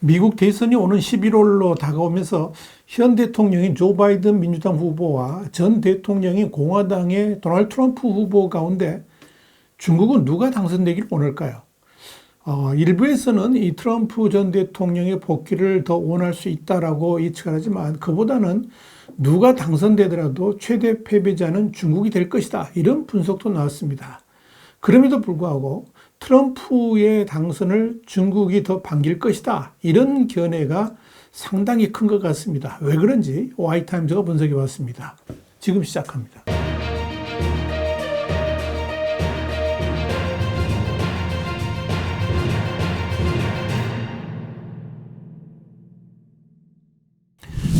미국 대선이 오는 11월로 다가오면서 현 대통령인 조 바이든 민주당 후보와 전 대통령인 공화당의 도널드 트럼프 후보 가운데 중국은 누가 당선되길 원할까요? 일부에서는 이 트럼프 전 대통령의 복귀를 더 원할 수 있다라고 예측을 하지만 그보다는 누가 당선되더라도 최대 패배자는 중국이 될 것이다. 이런 분석도 나왔습니다. 그럼에도 불구하고 트럼프의 당선을 중국이 더 반길 것이다. 이런 견해가 상당히 큰 것 같습니다. 왜 그런지 와이타임즈가 분석해 봤습니다. 지금 시작합니다.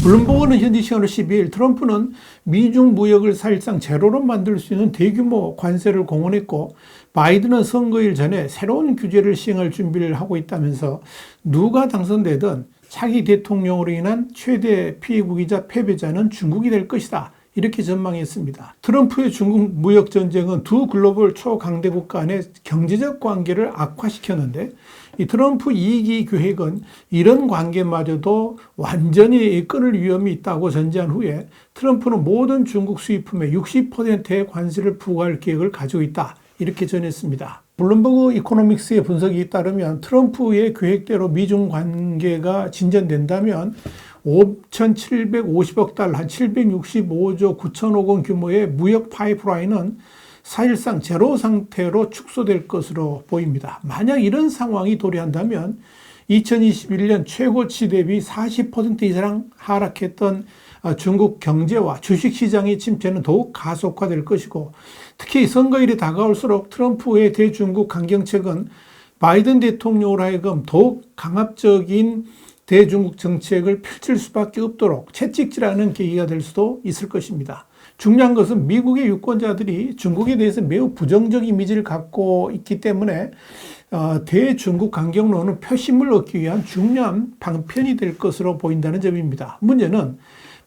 블룸버그는 현지 시간으로 12일 트럼프는 미중 무역을 사실상 제로로 만들 수 있는 대규모 관세를 공언했고 바이든은 선거일 전에 새로운 규제를 시행할 준비를 하고 있다면서 누가 당선되든 차기 대통령으로 인한 최대 피해국이자 패배자는 중국이 될 것이다. 이렇게 전망했습니다. 트럼프의 중국 무역 전쟁은 두 글로벌 초강대국 간의 경제적 관계를 악화시켰는데 이 트럼프 2기 계획은 이런 관계마저도 완전히 끊을 위험이 있다고 전제한 후에 트럼프는 모든 중국 수입품에 60%의 관세를 부과할 계획을 가지고 있다. 이렇게 전했습니다. 블룸버그 이코노믹스의 분석에 따르면 트럼프의 계획대로 미중 관계가 진전된다면 5,750억 달러, 한 765조 9천억 원 규모의 무역 파이프라인은 사실상 제로 상태로 축소될 것으로 보입니다. 만약 이런 상황이 도래한다면 2021년 최고치 대비 40% 이상 하락했던 중국 경제와 주식시장의 침체는 더욱 가속화될 것이고 특히 선거일이 다가올수록 트럼프의 대중국 강경책은 바이든 대통령으로 하여금 더욱 강압적인 대중국 정책을 펼칠 수밖에 없도록 채찍질하는 계기가 될 수도 있을 것입니다. 중요한 것은 미국의 유권자들이 중국에 대해서 매우 부정적 이미지를 갖고 있기 때문에 대중국 강경론은 표심을 얻기 위한 중요한 방편이 될 것으로 보인다는 점입니다. 문제는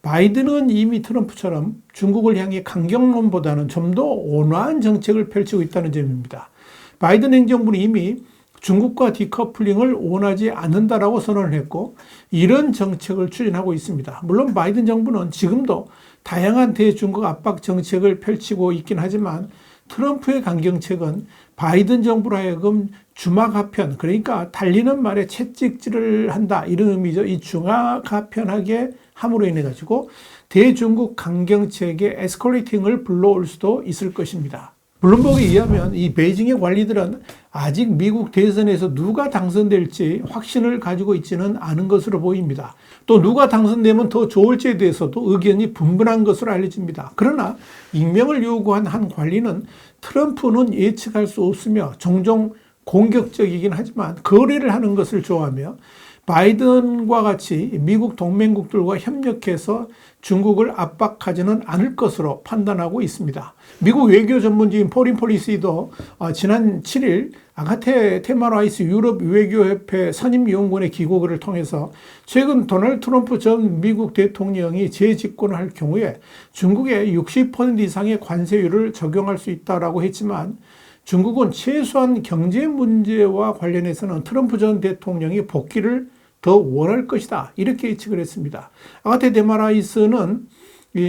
바이든은 이미 트럼프처럼 중국을 향해 강경론보다는 좀 더 온화한 정책을 펼치고 있다는 점입니다. 바이든 행정부는 이미 중국과 디커플링을 원하지 않는다라고 선언을 했고 이런 정책을 추진하고 있습니다. 물론 바이든 정부는 지금도 다양한 대중국 압박 정책을 펼치고 있긴 하지만 트럼프의 강경책은 바이든 정부로 하여금 주막하편, 그러니까 달리는 말에 채찍질을 한다 이런 의미죠. 이 주막하편하게 함으로 인해 가지고 대중국 강경책의 에스컬레이팅을 불러올 수도 있을 것입니다. 블룸버그에 의하면 이 베이징의 관리들은 아직 미국 대선에서 누가 당선될지 확신을 가지고 있지는 않은 것으로 보입니다. 또 누가 당선되면 더 좋을지에 대해서도 의견이 분분한 것으로 알려집니다. 그러나 익명을 요구한 한 관리는 트럼프는 예측할 수 없으며 종종 공격적이긴 하지만 거래를 하는 것을 좋아하며 바이든과 같이 미국 동맹국들과 협력해서 중국을 압박하지는 않을 것으로 판단하고 있습니다. 미국 외교 전문지인 포린 폴리시도 지난 7일 아가테 테마라이스 유럽 외교협회 선임위원군의 기고글을 통해서 최근 도널드 트럼프 전 미국 대통령이 재집권을 할 경우에 중국에 60% 이상의 관세율을 적용할 수 있다고 했지만 중국은 최소한 경제 문제와 관련해서는 트럼프 전 대통령이 복귀를 더 원할 것이다. 이렇게 예측을 했습니다. 아가테 데마라이스는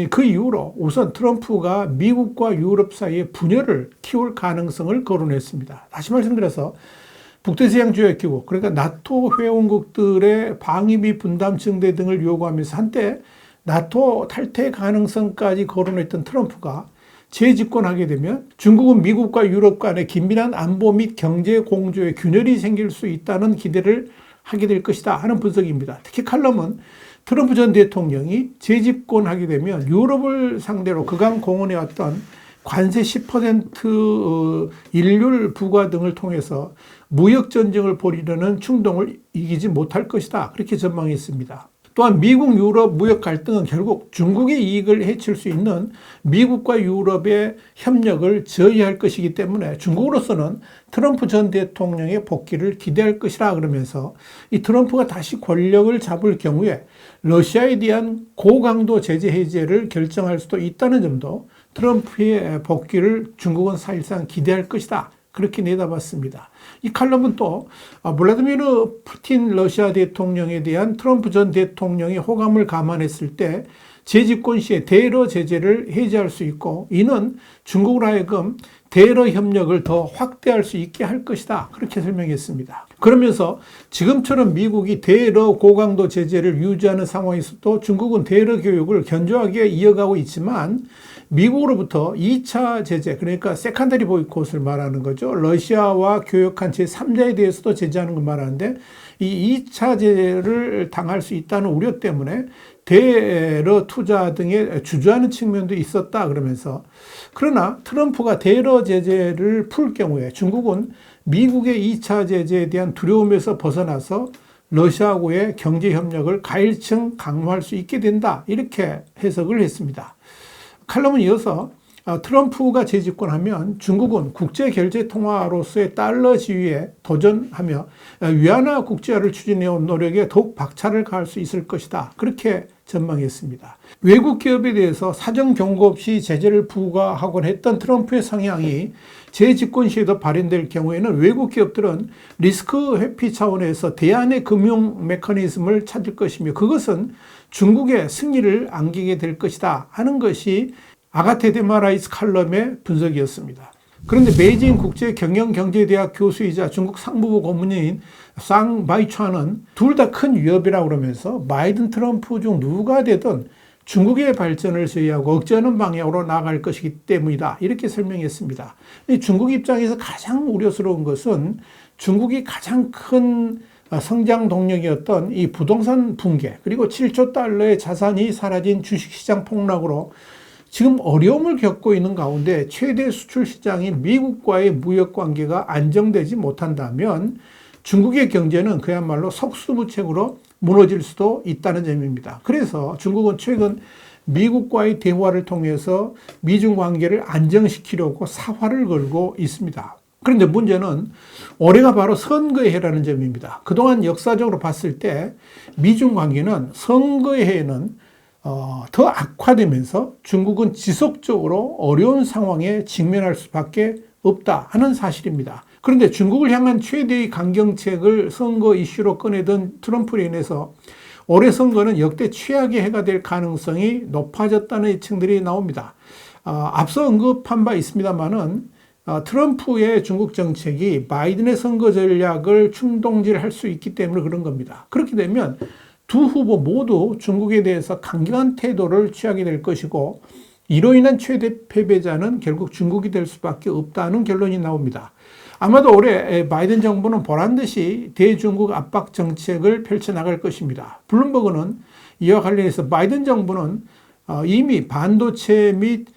그 이후로 우선 트럼프가 미국과 유럽 사이의 분열을 키울 가능성을 거론했습니다. 다시 말씀드려서 북대서양조약기구, 그러니까 나토 회원국들의 방위비 분담 증대 등을 요구하면서 한때 나토 탈퇴 가능성까지 거론했던 트럼프가 재집권하게 되면 중국은 미국과 유럽 간의 긴밀한 안보 및 경제 공조에 균열이 생길 수 있다는 기대를 하게 될 것이다 하는 분석입니다. 특히 칼럼은 트럼프 전 대통령이 재집권하게 되면 유럽을 상대로 그간 공언해왔던 관세 10% 일률 부과 등을 통해서 무역 전쟁을 벌이려는 충동을 이기지 못할 것이다. 그렇게 전망했습니다. 또한 미국 유럽 무역 갈등은 결국 중국의 이익을 해칠 수 있는 미국과 유럽의 협력을 저해할 것이기 때문에 중국으로서는 트럼프 전 대통령의 복귀를 기대할 것이라 그러면서 이 트럼프가 다시 권력을 잡을 경우에 러시아에 대한 고강도 제재 해제를 결정할 수도 있다는 점도 트럼프의 복귀를 중국은 사실상 기대할 것이다. 그렇게 내다봤습니다. 이 칼럼은 또 블라디미르 푸틴 러시아 대통령에 대한 트럼프 전 대통령의 호감을 감안했을 때 재집권 시에 대러 제재를 해제할 수 있고, 이는 중국으로 하여금 대러 협력을 더 확대할 수 있게 할 것이다, 그렇게 설명했습니다. 그러면서 지금처럼 미국이 대러 고강도 제재를 유지하는 상황에서도 중국은 대러 교육을 견조하게 이어가고 있지만, 미국으로부터 2차 제재, 그러니까 세컨더리 보이콧을 말하는 거죠. 러시아와 교역한 제3자에 대해서도 제재하는 걸 말하는데, 이 2차 제재를 당할 수 있다는 우려 때문에 대러 투자 등에 주저하는 측면도 있었다 그러면서, 그러나 트럼프가 대러 제재를 풀 경우에 중국은 미국의 2차 제재에 대한 두려움에서 벗어나서 러시아하고의 경제 협력을 가일층 강화할 수 있게 된다, 이렇게 해석을 했습니다. 칼럼은 이어서 트럼프가 재집권하면 중국은 국제결제통화로서의 달러 지위에 도전하며 위안화 국제화를 추진해온 노력에 더욱 박차를 가할 수 있을 것이다, 그렇게 전망했습니다. 외국 기업에 대해서 사전 경고 없이 제재를 부과하곤 했던 트럼프의 성향이 재집권 시에도 발현될 경우에는 외국 기업들은 리스크 회피 차원에서 대안의 금융 메커니즘을 찾을 것이며, 그것은 중국의 승리를 안기게 될 것이다 하는 것이 아가테 데마라이스 칼럼의 분석이었습니다. 그런데 베이징 국제경영경제대학 교수이자 중국 상무부 고문인 쌍 바이촨은 둘 다 큰 위협이라고 그러면서 바이든 트럼프 중 누가 되든 중국의 발전을 제어하고 억제하는 방향으로 나아갈 것이기 때문이다, 이렇게 설명했습니다. 중국 입장에서 가장 우려스러운 것은 중국이 가장 큰 성장 동력이었던 이 부동산 붕괴, 그리고 7조 달러의 자산이 사라진 주식시장 폭락으로 지금 어려움을 겪고 있는 가운데 최대 수출 시장인 미국과의 무역 관계가 안정되지 못한다면 중국의 경제는 그야말로 속수무책으로 무너질 수도 있다는 점입니다. 그래서 중국은 최근 미국과의 대화를 통해서 미중 관계를 안정시키려고 사활을 걸고 있습니다. 그런데 문제는 올해가 바로 선거의 해라는 점입니다. 그동안 역사적으로 봤을 때 미중 관계는 선거의 해에는 더 악화되면서 중국은 지속적으로 어려운 상황에 직면할 수밖에 없다 하는 사실입니다. 그런데 중국을 향한 최대의 강경책을 선거 이슈로 꺼내던 트럼프로 인해서 올해 선거는 역대 최악의 해가 될 가능성이 높아졌다는 예측들이 나옵니다. 앞서 언급한 바 있습니다만은 트럼프의 중국 정책이 바이든의 선거 전략을 충동질할 수 있기 때문에 그런 겁니다. 그렇게 되면 두 후보 모두 중국에 대해서 강경한 태도를 취하게 될 것이고, 이로 인한 최대 패배자는 결국 중국이 될 수밖에 없다는 결론이 나옵니다. 아마도 올해 바이든 정부는 보란듯이 대중국 압박 정책을 펼쳐나갈 것입니다. 블룸버그는 이와 관련해서 바이든 정부는 이미 반도체 및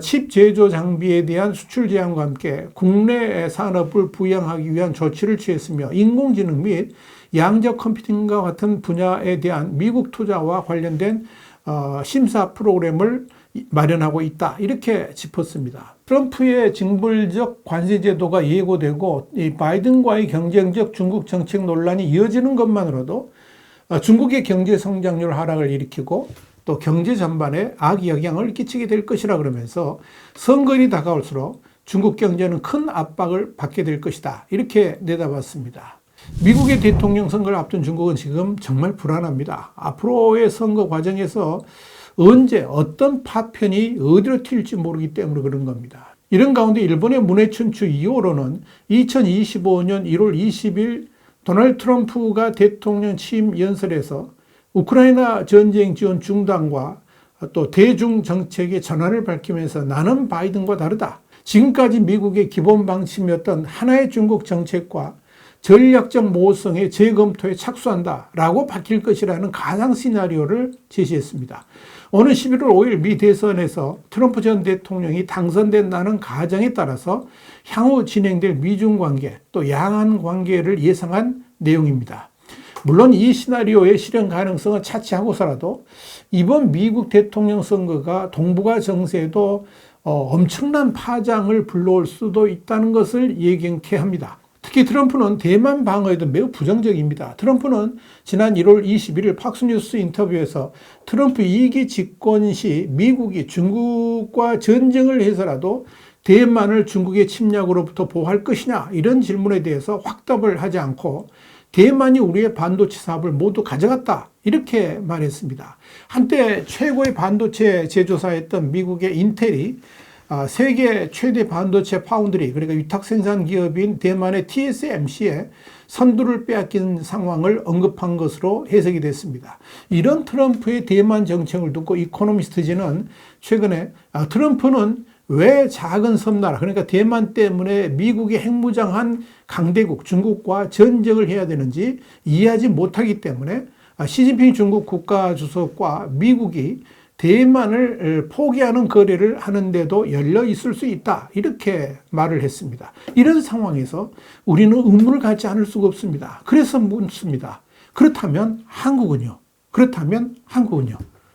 칩 제조 장비에 대한 수출 제한과 함께 국내 산업을 부양하기 위한 조치를 취했으며, 인공지능 및 양적 컴퓨팅과 같은 분야에 대한 미국 투자와 관련된 심사 프로그램을 마련하고 있다, 이렇게 짚었습니다. 트럼프의 징벌적 관세 제도가 예고되고 이 바이든과의 경쟁적 중국 정책 논란이 이어지는 것만으로도 중국의 경제 성장률 하락을 일으키고 또 경제 전반에 악영향을 끼치게 될 것이라 그러면서 선거일이 다가올수록 중국 경제는 큰 압박을 받게 될 것이다, 이렇게 내다봤습니다. 미국의 대통령 선거를 앞둔 중국은 지금 정말 불안합니다. 앞으로의 선거 과정에서 언제 어떤 파편이 어디로 튈지 모르기 때문에 그런 겁니다. 이런 가운데 일본의 문해춘추 이후로는 2025년 1월 20일 도널드 트럼프가 대통령 취임 연설에서 우크라이나 전쟁 지원 중단과 또 대중 정책의 전환을 밝히면서 나는 바이든과 다르다, 지금까지 미국의 기본 방침이었던 하나의 중국 정책과 전략적 모호성의 재검토에 착수한다라고 밝힐 것이라는 가상 시나리오를 제시했습니다. 오는 11월 5일 미 대선에서 트럼프 전 대통령이 당선된다는 가정에 따라서 향후 진행될 미중 관계 또 양안 관계를 예상한 내용입니다. 물론 이 시나리오의 실현 가능성은 차치하고서라도 이번 미국 대통령 선거가 동북아 정세에도 엄청난 파장을 불러올 수도 있다는 것을 예견케 합니다. 특히 트럼프는 대만 방어에도 매우 부정적입니다. 트럼프는 지난 1월 21일 팍스뉴스 인터뷰에서 트럼프 2기 집권 시 미국이 중국과 전쟁을 해서라도 대만을 중국의 침략으로부터 보호할 것이냐 이런 질문에 대해서 확답을 하지 않고 대만이 우리의 반도체 사업을 모두 가져갔다 이렇게 말했습니다. 한때 최고의 반도체 제조사였던 미국의 인텔이 세계 최대 반도체 파운드리 그러니까 위탁 생산 기업인 대만의 TSMC에 선두를 빼앗긴 상황을 언급한 것으로 해석이 됐습니다. 이런 트럼프의 대만 정책을 두고 이코노미스트지는 최근에 트럼프는 왜 작은 섬나라 그러니까 대만 때문에 미국이 핵무장한 강대국 중국과 전쟁을 해야 되는지 이해하지 못하기 때문에 시진핑 중국 국가주석과 미국이 대만을 포기하는 거래를 하는데도 열려 있을 수 있다 이렇게 말을 했습니다. 이런 상황에서 우리는 의문을 갖지 않을 수가 없습니다. 그래서 묻습니다. 그렇다면 한국은요?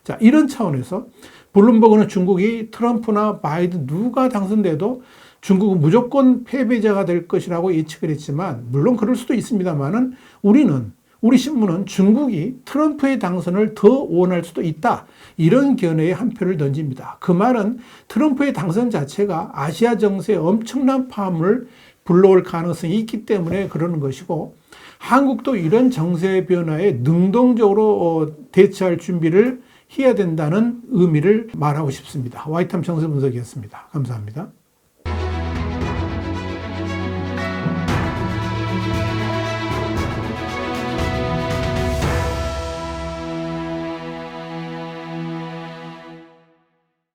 자, 이런 차원에서 블룸버그는 중국이 트럼프나 바이든 누가 당선돼도 중국은 무조건 패배자가 될 것이라고 예측을 했지만 물론 그럴 수도 있습니다만은 우리 신문은 중국이 트럼프의 당선을 더 원할 수도 있다. 이런 견해에 한 표를 던집니다. 그 말은 트럼프의 당선 자체가 아시아 정세에 엄청난 파함을 불러올 가능성이 있기 때문에 그러는 것이고 한국도 이런 정세 변화에 능동적으로 대처할 준비를 해야 된다는 의미를 말하고 싶습니다. 와이탐 정세 분석이었습니다. 감사합니다.